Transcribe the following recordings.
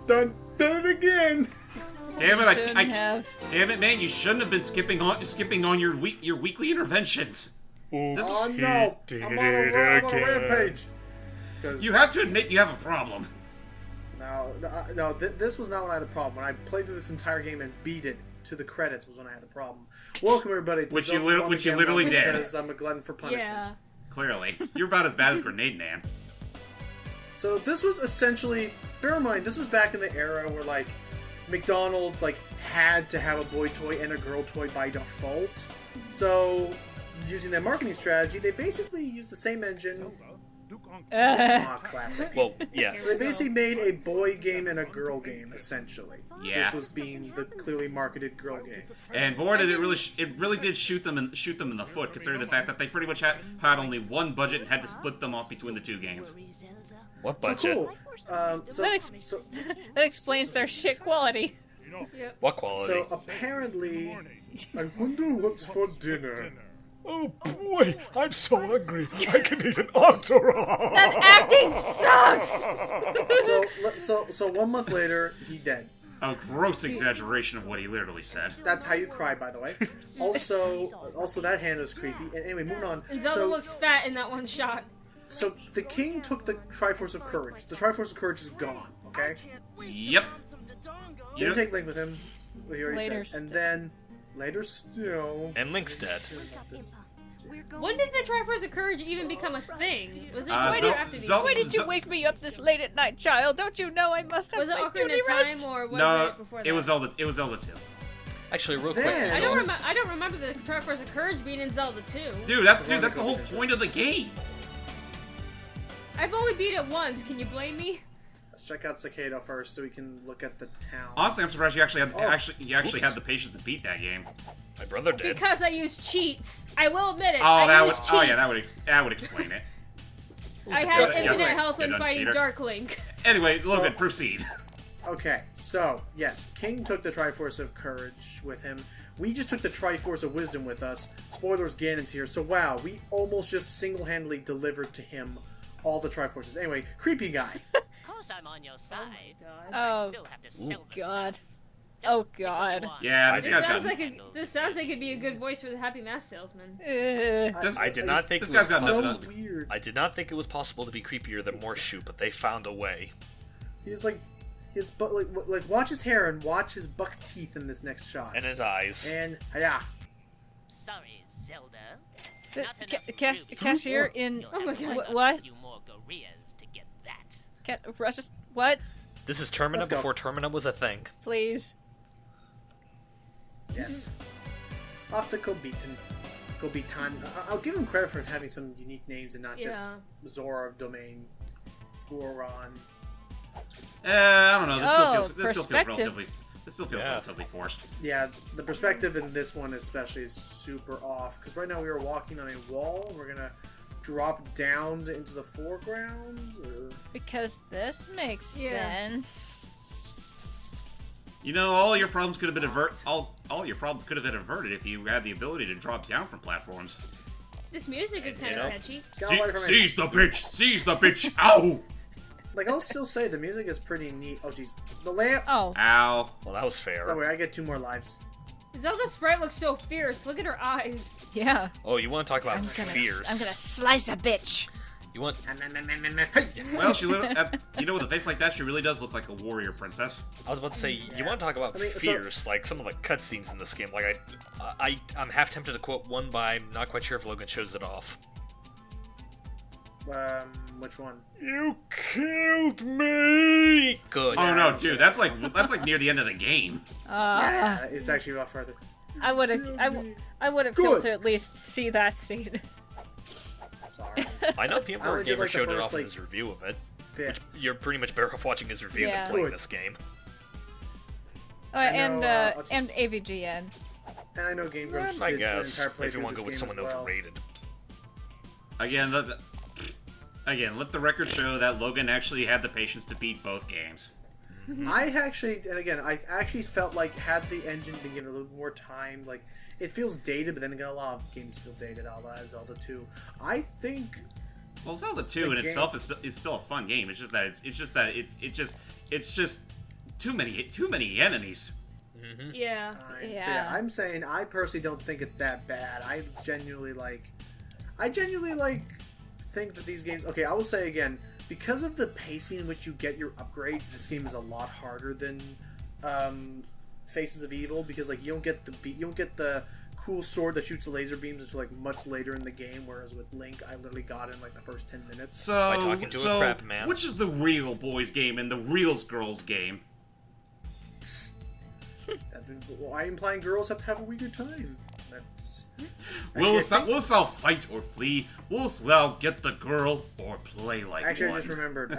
Done it again. Damn it! Damn it, man! You shouldn't have been skipping on your weekly interventions. No! He did I'm on a rampage. You have to admit you have a problem. No, this was not when I had a problem. When I played through this entire game and beat it to the credits was when I had a problem. Welcome everybody to Which you literally did. Because I'm a glutton for punishment. Yeah. Clearly, you're about as bad as Grenade Man. So this was essentially, bear in mind, this was back in the era where like McDonald's like had to have a boy toy and a girl toy by default. So using that marketing strategy, they basically used the same engine. Classic. Well, yeah. So they basically made a boy game and a girl game, essentially. Yeah. This was being the clearly marketed girl game. And boy, did it really did shoot them in the foot, considering the fact that they pretty much had only one budget and had to split them off between the two games. What budget? So cool. That explains their shit quality. What quality? So apparently, I wonder what's for dinner. Oh boy, I'm so hungry. I can eat an entourage. That acting sucks. So 1 month later, he dead. A gross exaggeration of what he literally said. That's how you cry, by the way. Also that hand is creepy. And anyway, moving on. And Zelda looks fat in that one shot. So the king took the Triforce of Courage. The Triforce of Courage is gone. Okay. Yep. Didn't take Link with him. He already Later said. And then later still. And Link's dead. When did the Triforce of Courage even become a thing? Was it Why did you wake me up this late at night, child? Don't you know I must have Was it my Ocarina beauty of Time rest? or was No, it before that? it was Zelda 2. Actually, real quick. Then- I don't remember the Triforce of Courage being in Zelda 2. Dude, that's the whole point of the game. I've only beat it once. Can you blame me? Let's check out Cicado first, so we can look at the town. Honestly, I'm surprised you actually had the patience to beat that game. My brother did. Because I used cheats. I will admit it. That would explain it. I had Yeah, infinite right. health when You're done, fighting cheater. Dark Link. Anyway, Logan, proceed. Okay, so yes, King took the Triforce of Courage with him. We just took the Triforce of Wisdom with us. Spoilers, Ganon's here. So wow, we almost just single-handedly delivered to him all the Triforces. Anyway, creepy guy. Of course I'm on your side. Oh, I still have to sell the God. stuff. Oh, God. Yeah, This sounds like it'd be a good voice for the Happy Mask Salesman. I did not think this it was guy's got so nothing. weird. I did not think it was possible to be creepier than Morseshoot, but they found a way. He's like, his like watch his hair and watch his buck teeth in this next shot. And his eyes. And yeah, Sorry, Zelda. The Not enough cashier in... Oh my God. What? few more gorillas to get that. What? This is Termina Let's go. before Termina was a thing. Please. yes. Off to Kobitan. I'll give him credit for having some unique names and not just Zora of Domain, Goron. I don't know. This perspective. still feels relatively forced. Yeah, the perspective in this one especially is super off. Because right now we are walking on a wall. We're gonna drop down into the foreground. Because this makes sense. You know, all your problems could have been all your problems could have been averted if you had the ability to drop down from platforms. This music is kind of catchy. Get away from me. Seize the bitch! Seize the bitch! Ow! Like, I'll still say the music is pretty neat. Oh, jeez. The lamp! Oh. Ow. Well, that was fair. Don't worry, I get 2 more lives. Zelda's sprite looks so fierce. Look at her eyes. Yeah. Oh, you want to talk about fierce? I'm gonna slice a bitch. You want? Well, she with a face like that, she really does look like a warrior princess. I was about to say, you want to talk about fierce? Like some of the cutscenes in this game. Like I'm half tempted to quote one, but I'm not quite sure if Logan shows it off. Which one? You killed me. Good. Oh no, dude, that's like near the end of the game. Yeah, it's actually a lot further. I would have killed to at least see that scene. Sorry. I know Peanut Butter did, Gamer like, the showed it first, off in like, his review of it. Fifth. You're pretty much better off watching his review Yeah. than playing this game. And I'll just- and AVGN. And I know Game Grumps I did an guess entire if you playthrough want to of go with this game someone as well. overrated. Again, let the record show that Logan actually had the patience to beat both games. I actually felt like had the engine been given a little more time, like, it feels dated, but then again, a lot of games feel dated, a la Zelda 2. I think... Well, Zelda 2 in itself is still a fun game. It's just that too many enemies. Mm-hmm. Yeah. Yeah, I'm saying I personally don't think it's that bad. I genuinely think that these games. Okay, I will say again, because of the pacing in which you get your upgrades, this game is a lot harder than Faces of Evil, because like you don't get the cool sword that shoots the laser beams until like much later in the game, whereas with Link, I literally got in like the first 10 minutes. So, talking to a crap man. Which is the real boys game and the real girls game? Why implying girls have to have a weaker time? That's... Wilt thou fight or flee? Wilt thou get the girl or play like Actually, one? I just remembered.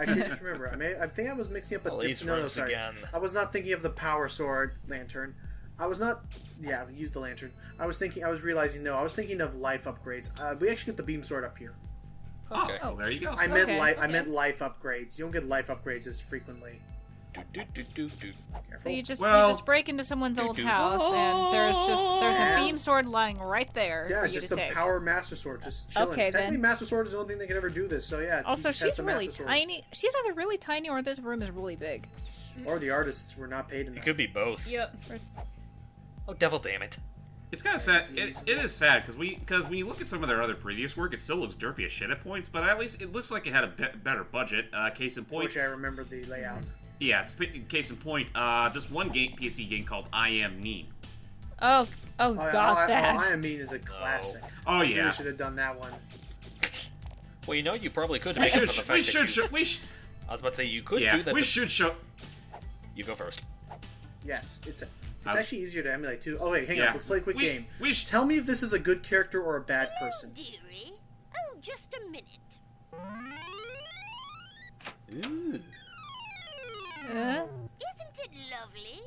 I think I was mixing up a different... No, sorry. Again. I was not thinking of the power sword lantern. I was not... Yeah, use the lantern. I was thinking of life upgrades. We actually get the beam sword up here. Okay. Oh, there you go. I meant life upgrades. You don't get life upgrades as frequently. So you just break into someone's old house, and there's a beam sword lying right there Yeah, for you just to the take. power master sword, just chilling. Okay, Technically, then. master sword is the only thing that can ever do this. So yeah. Also, she just has she's the really master sword. tiny. She's either really tiny or this room is really big. Or the artists were not paid enough. It could be both. Yep. Oh, devil damn it. It's kind of sad. It is sad because when you look at some of their other previous work, it still looks derpy as shit at points. But at least it looks like it had a better budget. Case in I point. wish I remembered the layout. Yeah. Case in point. This one PC game called I Am Mean. Oh, God, that. I Am Mean is a classic. Oh We yeah. should have done that one. Well, you know, you probably could make up for the fact that We should. I was about to say, you could Yeah, do that. we should show. You go first. It's actually easier to emulate too. Oh wait, hang Yeah. on. Let's play a quick game. We Tell me if this is a good character or a bad person. Dearie. Oh, just a minute. Ooh. Isn't it lovely?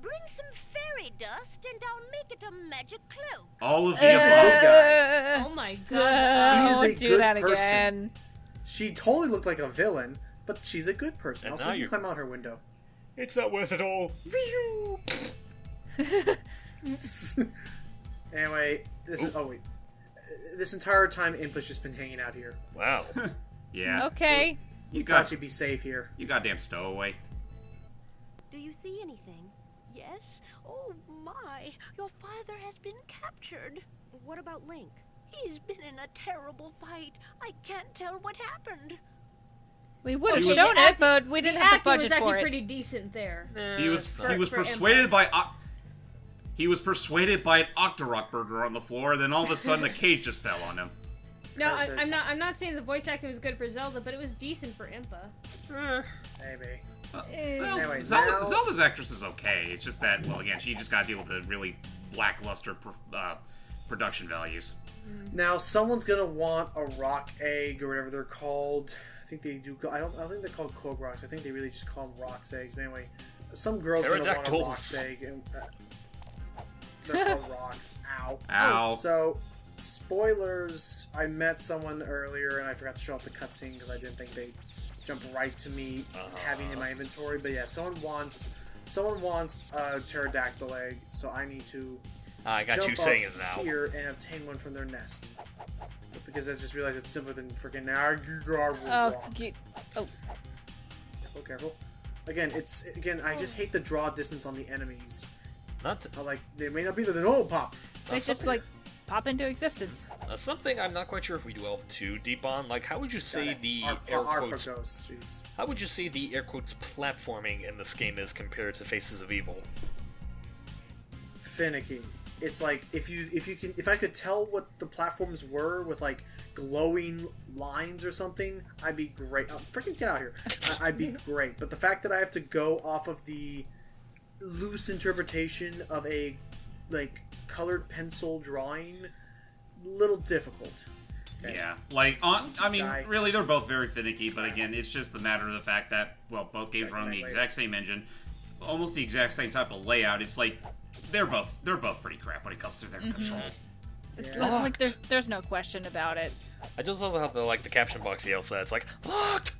Bring some fairy dust and I'll make it a magic cloak. all of She's a the good above. guy. Oh my god. She is a Don't do good that person. again. She totally looked like a villain, but she's a good person. And Also, now you you're- can climb out her window. It's not worth it all. Anyway, this entire time Imp has just been hanging out here. Wow. Yeah. Okay. You Thought got she'd be safe here. you goddamn stowaway. Do you see anything? Yes? Oh my, your father has been captured. What about Link? He's been in a terrible fight. I can't tell what happened. We would have He was- shown it, but we didn't have the acting was budget actually for it. pretty decent there. He was for persuaded by an Octorok burger on the floor, then all of a sudden a cage just fell on him. No, Versus- I'm not saying the voice acting was good for Zelda, but it was decent for Impa. Maybe. Well, Anyway, Zelda, now- Zelda's actress is okay. It's just that, well, again, she just got to deal with the really lackluster production values. Now, someone's gonna want a rock egg or whatever they're called. I think they do. I don't think they're called Cog Rocks. I think they really just call them Rocks eggs. But anyway, some girl's gonna want a Pterodactyls. Rocks egg. And, they're called Rocks. Ow. Ow. So, spoilers. I met someone earlier and I forgot to show off the cutscene because I didn't think they'd jump right to me having it in my inventory. But yeah, someone wants a pterodactyl egg, so I need to I got jump you saying up it now. here and obtain one from their nest. Because I just realized it's simpler than freaking careful. Again, I just hate the draw distance on the enemies. They may not be there, then pop. They just pop into existence. Something I'm not quite sure if we delve too deep on. Like, how would you say the air ARPA quotes? ghosts, jeez. How would you say the air quotes platforming in this game is compared to Faces of Evil? Finicky. It's like if I could tell what the platforms were with like glowing lines or something, I'd be great. Freaking get out here! I'd be great. But the fact that I have to go off of the loose interpretation of a colored pencil drawing, little difficult. Okay. Yeah, really, they're both very finicky. But again, it's just the matter of the fact that both games run on the exact same engine, almost the exact same type of layout. It's like they're both pretty crap when it comes to their control. Yeah. There's no question about it. I just love how the caption box yells that. It's like, locked!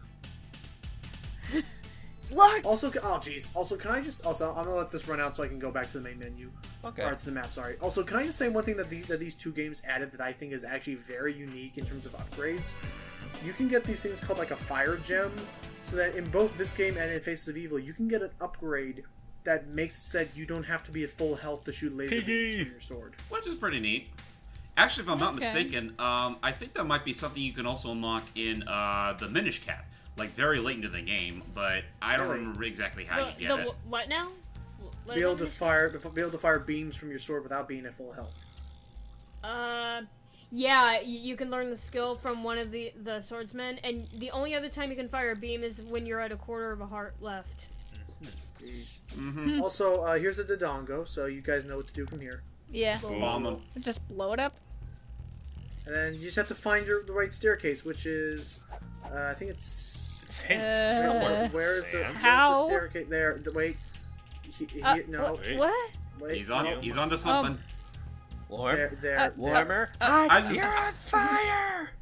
It's locked! Also, can I just... I'm going to let this run out so I can go back to the main menu. Okay. Or to the map, sorry. Also, can I just say one thing that these two games added that I think is actually very unique in terms of upgrades? You can get these things called like a fire gem, so that in both this game and in Faces of Evil, you can get an upgrade that makes that you don't have to be at full health to shoot laser beams from your sword. Which is pretty neat. Actually, if I'm not mistaken, I think that might be something you can also unlock in the Minish Cap, like very late into the game, but I don't remember exactly how you get it. What now? Be able to fire beams from your sword without being at full health. Yeah, you can learn the skill from one of the swordsmen, and the only other time you can fire a beam is when you're at a quarter of a heart left. Also, here's the Dodongo, so you guys know what to do from here. Yeah. Bomb them. Just blow it up. And then you just have to find the right staircase, which is, I think it's hints somewhere. Where's the staircase? There. Wait. No. What? Wait. He's onto something. Warmer. Warmer. You're on fire!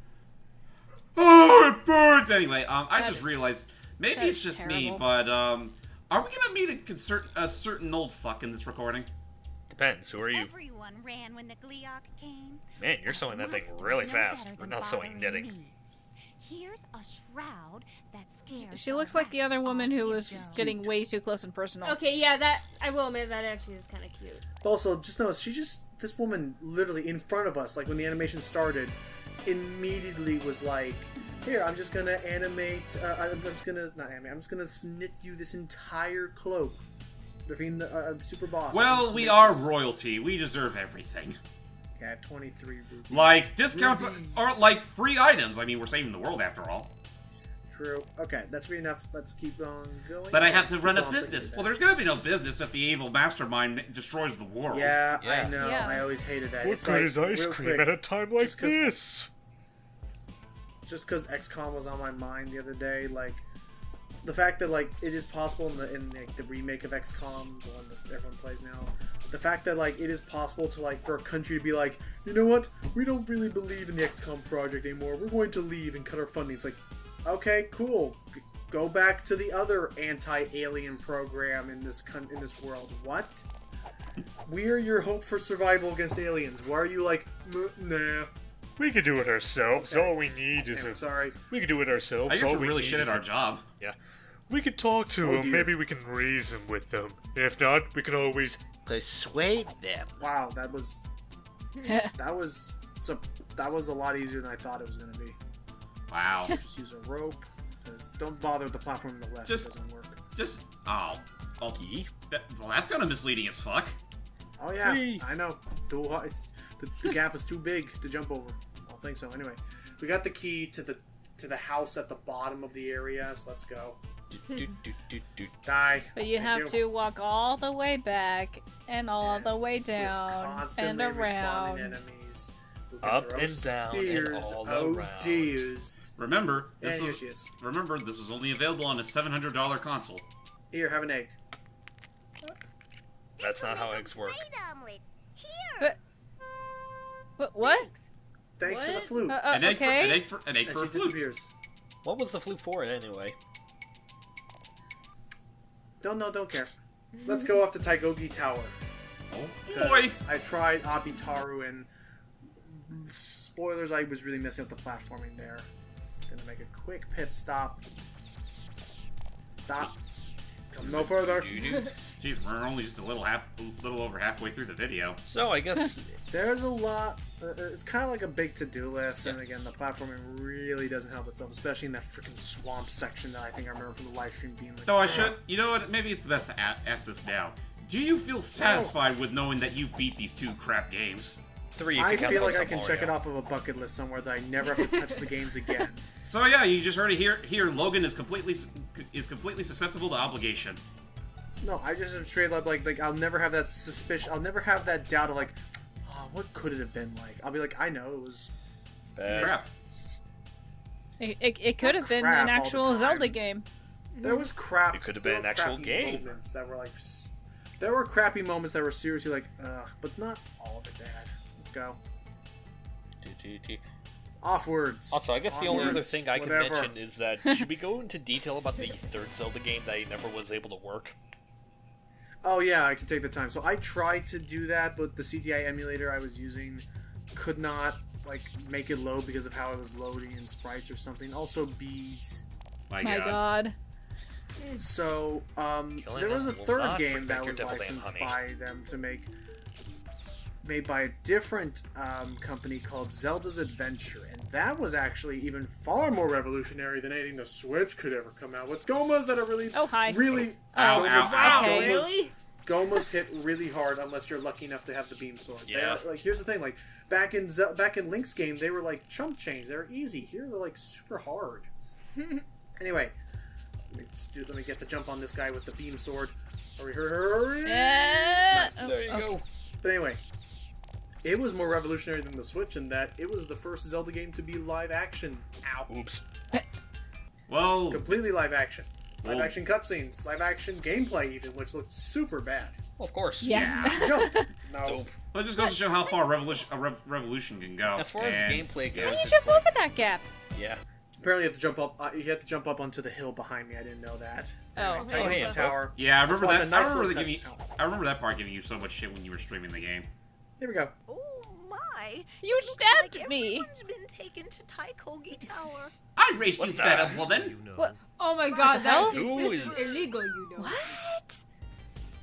Oh, it burns! Anyway, I just realized, maybe that it's is just terrible. me, but, are we gonna meet a certain old fuck in this recording? Depends. Who are you? Everyone ran when the Gleeok came. Man, you're sewing that thing really fast. We're not sewing knitting. Here's a shroud that scares. She looks like the other woman who was just getting way too close and personal. Okay, yeah, that I will admit that actually is kind of cute. Also, just notice, this woman literally in front of us, like when the animation started, immediately was like, here, I'm just gonna animate, I'm just gonna knit you this entire cloak. Between the super boss. Well, we are royalty. We deserve everything. Okay, I have 23 rupees. Like, discounts aren't like free items. I mean, we're saving the world after all. True. Okay, that's really enough. Let's keep on going. But I have to run a business. Well, there's gonna be no business if the evil mastermind destroys the world. Yeah, I know. Yeah. I always hated that. What It's good like, is ice real cream quick, at a time like this? Just because XCOM was on my mind the other day, like the fact that like it is possible in the remake of XCOM, the one that everyone plays now, the fact that like it is possible to like for a country to be like, you know what, we don't really believe in the XCOM project anymore. We're going to leave and cut our funding. It's like, okay, cool. Go back to the other anti-alien program in this world. What? We are your hope for survival against aliens. Why are you like, nah? We could do it ourselves. Okay. All we need is Sorry. We could do it ourselves. I guess All we're we really need shit at is our job. Yeah. We could talk to them. dear. Maybe we can reason with them. If not, we can always persuade them. Wow, that was a lot easier than I thought it was going to be. Wow. Just use a rope. Just don't bother with the platform on the left. It doesn't work. Well, that's kind of misleading as fuck. Oh yeah, Hey. I know. The gap is too big to jump over. I don't think so. Anyway, we got the key to the house at the bottom of the area. So let's go. Die. But you have to walk all the way back and all the way down With and constantly around. respawning enemies who can Up throw and down and spears. all Oh around. dears. Remember, Yeah, this here was she is. this was only available on a $700 console. Here, have an egg. That's not how eggs work. Omelet. Here. What? Thanks for the flute. An egg Okay. for and a she flute. disappears. What was the flute for anyway? Don't care. Let's go off to Taigogi Tower. Oh boy! I tried Abitaru and spoilers, I was really messing up the platforming there. Gonna make a quick pit stop. Stop. Come no further. Jeez, we're only just a little over halfway through the video. So I guess There's a lot. It's kind of like a big to-do list, and again, the platforming really doesn't help itself, especially in that freaking swamp section that I think I remember from the live stream being like. No, I should. You know what? Maybe it's the best to ask this now. Do you feel satisfied with knowing that you beat these two crap games? 3 if I you count feel like I Hotel can check it Mario. off of a bucket list somewhere that I never have to touch the games again. So yeah, you just heard it here. Logan is completely susceptible to obligation. No, I just am straight up like I'll never have that suspicion. I'll never have that doubt of like, oh, what could it have been like? I'll be like, I know it was Bad. Crap. It could have been crap an all the actual time. Zelda game. There was crap. It could have there been were an actual crappy game. Moments that were like, there were crappy moments that were seriously like, ugh, but not all of it bad. Let's go. Offwards. Also, I guess the only other Onwards. thing I can Whatever. mention is that should we go into detail about the third Zelda game that never was able to work? Oh yeah, I can take the time. So I tried to do that, but the CDI emulator I was using could not like make it load because of how it was loading in sprites or something. Also bees. My God. So, there was a third game that was licensed by them to make, made by a different company called Zelda's Adventure, and that was actually even far more revolutionary than anything the Switch could ever come out with. Gomas that are really, really, Gomas hit really hard unless you're lucky enough to have the beam sword. Yeah. Like, here's the thing, like back in Link's game, they were like chump change. They were easy. Here they're like super hard. Anyway, let me get the jump on this guy with the beam sword. Hurry! Nice. There you go. But anyway, it was more revolutionary than the Switch in that it was the first Zelda game to be live action. Ow. Oops. Well, Completely live action. Live action cutscenes, live action gameplay even, which looked super bad. Well, of course. Yeah. Jump. No. Dope. Well, it just goes to show how far revolution can go. As far as gameplay goes, You it's jump like, over that gap. yeah. Apparently, you have to jump up. You have to jump up onto the hill behind me. I didn't know that. Oh, Anyway, hey, tower. Yeah, I remember That's that. why I it's a nice remember little giving. I remember that part giving you so much shit when you were streaming the game. Here we go. Oh my! You Looks stabbed like me. Everyone's been taken to Taikogi Tower. I raced you What to that the- up. Well then, What? Oh my god, hell? this is illegal, What?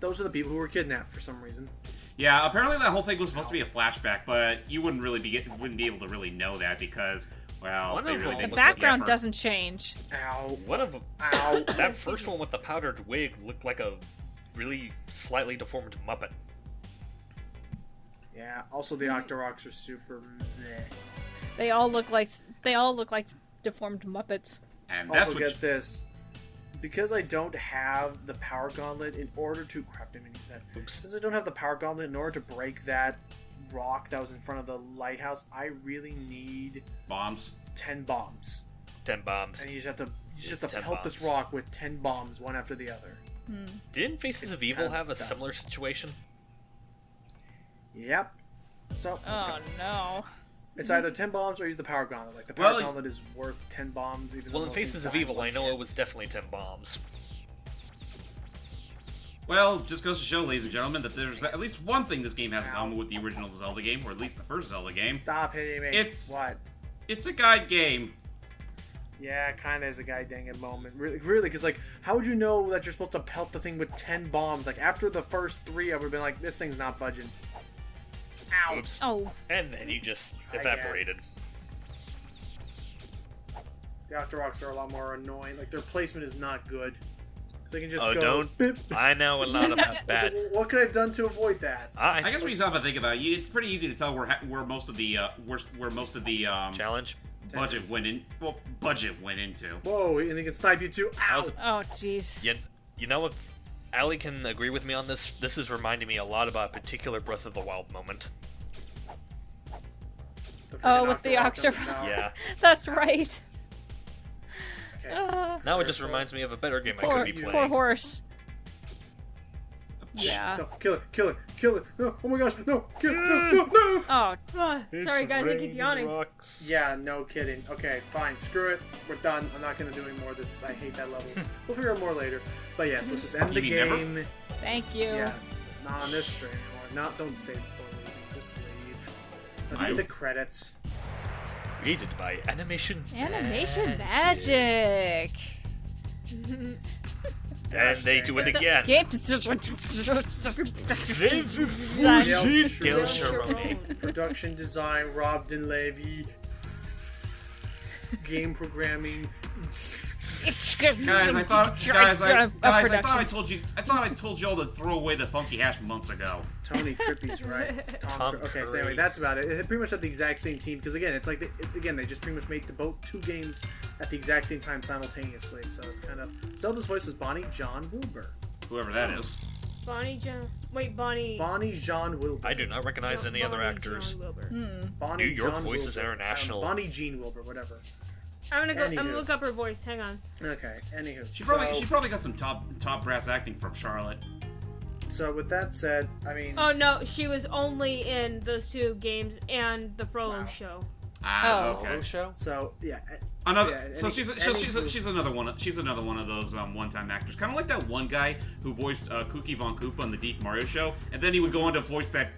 Those are the people who were kidnapped for some reason. yeah. Apparently, that whole thing was supposed to be a flashback, but you wouldn't really wouldn't be able to really know that because, well, One they of really them- didn't The put background effort. doesn't change. Ow. One of Ow. that first one with the powdered wig looked like a really slightly deformed Muppet. Yeah. Also, the Octoroks are super meh. They all look like deformed Muppets. And that's Also, what. get this. Because I don't have the power gauntlet, in order to crap, didn't mean to use that. Oops. Since I don't have the power gauntlet, in order to break that rock that was in front of the lighthouse, I really need Bombs. 10 bombs. 10 bombs. And you just have It's to 10 pelt this bombs. rock with 10 bombs, one after the other. Didn't Faces It's of Evil kinda have a dumb. similar situation? Yep. So Oh no. it's either 10 bombs or use the power gauntlet. Like the power Well, gauntlet is worth 10 bombs. Even Well, though in most Faces of die Evil, I one know hit. it was definitely 10 bombs. Well, just goes to show, ladies and gentlemen, that there's at least one thing this game has in common with the original Zelda game, or at least the first Zelda game. Stop hitting me. It's- What? It's a guide game. Yeah, kind of is a guy dang it moment. Really, because like, how would you know that you're supposed to pelt the thing with 10 bombs? Like after the first 3, I would have been like, this thing's not budging. Ow. Oops. Oh. And then you just I evaporated. The Octoroks are a lot more annoying. Like their placement is not good. So they can just Oh, go. don't. Bip. I know a lot about that. So what could I have done to avoid that? I guess when you stop and think about it, it's pretty easy to tell where most of the Challenge. budget went in. Well, budget went into. Whoa, and they can snipe you too. Ow. Oh jeez. You know what? Allie can agree with me on this. This is reminding me a lot about a particular Breath of the Wild moment. Oh, with the Octorok. Yeah. That's right. Okay. Now it just reminds me of a better game I Poor, could be poor playing. horse. Yeah. No, kill it. No, oh my gosh, no, kill it, no. Oh, Ah, sorry guys, I keep yawning. Rocks. Yeah, no kidding. Okay, fine, screw it. We're done. I'm not gonna do any more of this. I hate that level. We'll figure out more later. But yes, let's just end the You mean never? game. thank you. Yeah, not on this stream anymore. Don't save before leaving. Just leave. Let's see the credits. Created by Animation Magic. And they do it again. Game. Del Sharone. Production design, Rob Dinlevy. Game programming. Guys, I thought I production. told you all to throw away the funky hash months ago. Tony Trippy's right. Tom Okay, so Curry. anyway, that's about it. It pretty much had the exact same team because again, it's like they just pretty much made the both 2 games at the exact same time simultaneously. So it's kind of Zelda's voice was Bonnie John Wilbur. Whoever that is. Bonnie John Wilbur. I do not recognize any other Bonnie actors. John Wilbur. Bonnie New York John voices Wilbur. international. Bonnie Jean Wilbur, whatever. I'm gonna Anywho. look up her voice. Hang on. Okay. Anywho, She probably got some top brass acting from Charlotte. So with that said, I mean, Oh no, she was only in those 2 games and the Frollo Wow. show. Oh. Okay. show? so yeah. Another, yeah, so anywho. she's another one. She's another one of those one-time actors, kind of like that one guy who voiced Kooky Von Koopa on the Deke Mario show, and then he would go on to voice that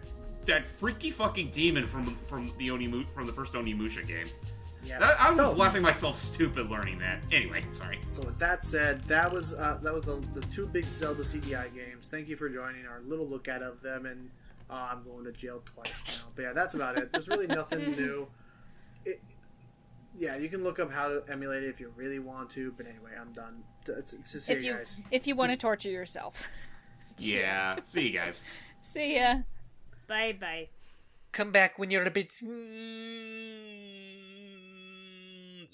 freaky fucking demon from the first Onimusha game. Yeah. I was laughing myself stupid learning that. Anyway, sorry. So with that said, that was the two big Zelda CDI games. Thank you for joining our little look at of them, and I'm going to jail twice now. But yeah, that's about it. There's really nothing new. Yeah, you can look up how to emulate it if you really want to. But anyway, I'm done. To see you guys. If you want to torture yourself. Yeah. See you guys. See ya. Bye bye. Come back when you're a bit...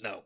No.